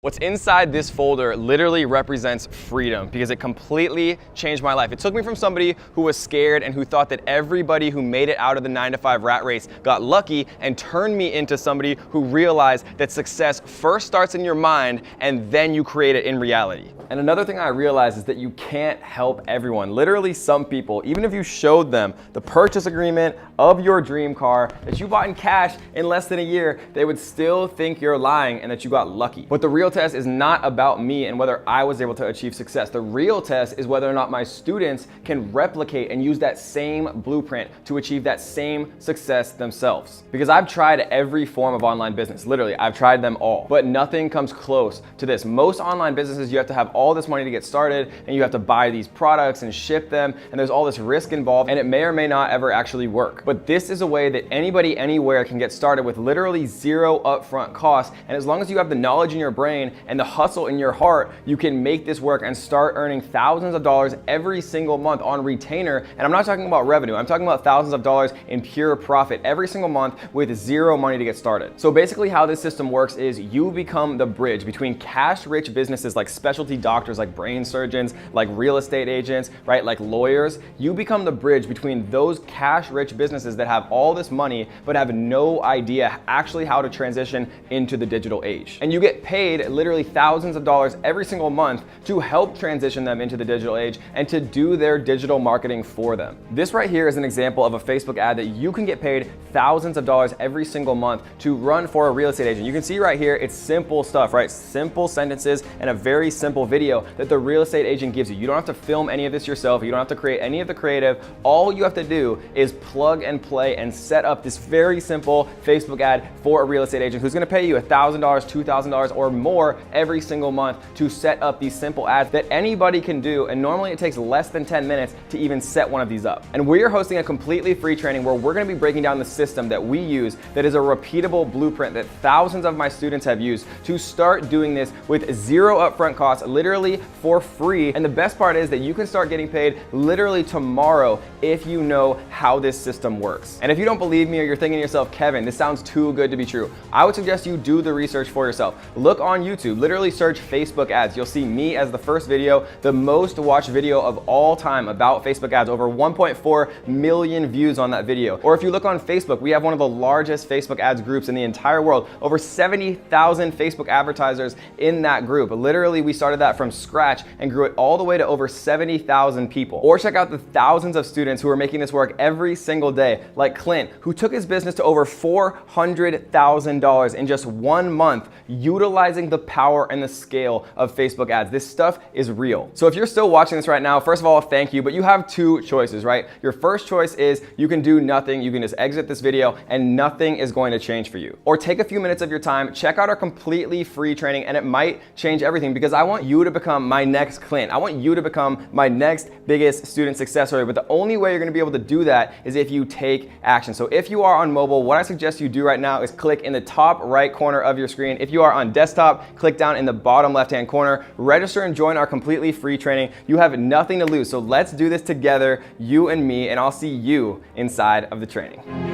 What's inside this folder literally represents freedom because it completely changed my life. It took me from somebody who was scared and who thought that everybody who made it out of the 9-to-5 rat race got lucky and turned me into somebody who realized that success first starts in your mind and then you create it in reality. And another thing I realized is that you can't help everyone. Literally, some people, even if you showed them the purchase agreement of your dream car that you bought in cash in less than a year, they would still think you're lying and that you got lucky. But the real test is not about me and whether I was able to achieve success. The real test is whether or not my students can replicate and use that same blueprint to achieve that same success themselves. Because I've tried every form of online business. Literally, I've tried them all, but nothing comes close to this. Most online businesses, you have to have all this money to get started and you have to buy these products and ship them, and there's all this risk involved, and it may or may not ever actually work. But this is a way that anybody anywhere can get started with literally zero upfront costs, and as long as you have the knowledge in your brain and the hustle in your heart, you can make this work and start earning thousands of dollars every single month on retainer. And I'm not talking about revenue, I'm talking about thousands of dollars in pure profit every single month with zero money to get started. So basically how this system works is you become the bridge between cash-rich businesses like specialty doctors, like brain surgeons, like real estate agents, right? Like lawyers. You become the bridge between those cash-rich businesses that have all this money but have no idea actually how to transition into the digital age. And you get paid literally thousands of dollars every single month to help transition them into the digital age and to do their digital marketing for them. This right here is an example of a Facebook ad that you can get paid thousands of dollars every single month to run for a real estate agent. You can see right here, it's simple stuff, right? Simple sentences and a very simple video that the real estate agent gives you. You don't have to film any of this yourself. You don't have to create any of the creative. All you have to do is plug and play and set up this very simple Facebook ad for a real estate agent who's gonna pay you $1,000, $2,000 or more every single month to set up these simple ads that anybody can do. And normally it takes less than 10 minutes to even set one of these up. And we're hosting a completely free training where we're gonna be breaking down the system that we use that is a repeatable blueprint that thousands of my students have used to start doing this with zero upfront costs, literally for free. And the best part is that you can start getting paid literally tomorrow if you know how this system works. And if you don't believe me or you're thinking to yourself, Kevin, this sounds too good to be true, I would suggest you do the research for yourself. Look on YouTube, literally search Facebook ads. You'll see me as the first video, the most watched video of all time about Facebook ads, over 1.4 million views on that video. Or if you look on Facebook, we have one of the largest Facebook ads groups in the entire world, over 70,000 Facebook advertisers in that group. Literally, we started that from scratch and grew it all the way to over 70,000 people. Or check out the thousands of students who are making this work every single day, like Clint, who took his business to over $400,000 in just 1 month, utilizing the power and the scale of Facebook ads. This stuff is real. So if you're still watching this right now, first of all, thank you, but you have two choices, right? Your first choice is you can do nothing. You can just exit this video and nothing is going to change for you. Or take a few minutes of your time, check out our completely free training, and it might change everything because I want you to become my next Clint. I want you to become my next biggest student success story. But the only way you're going to be able to do that is if you take action. So if you are on mobile, what I suggest you do right now is click in the top right corner of your screen. If you are on desktop, click down in the bottom left-hand corner, register and join our completely free training. You have nothing to lose. So let's do this together, you and me, and I'll see you inside of the training.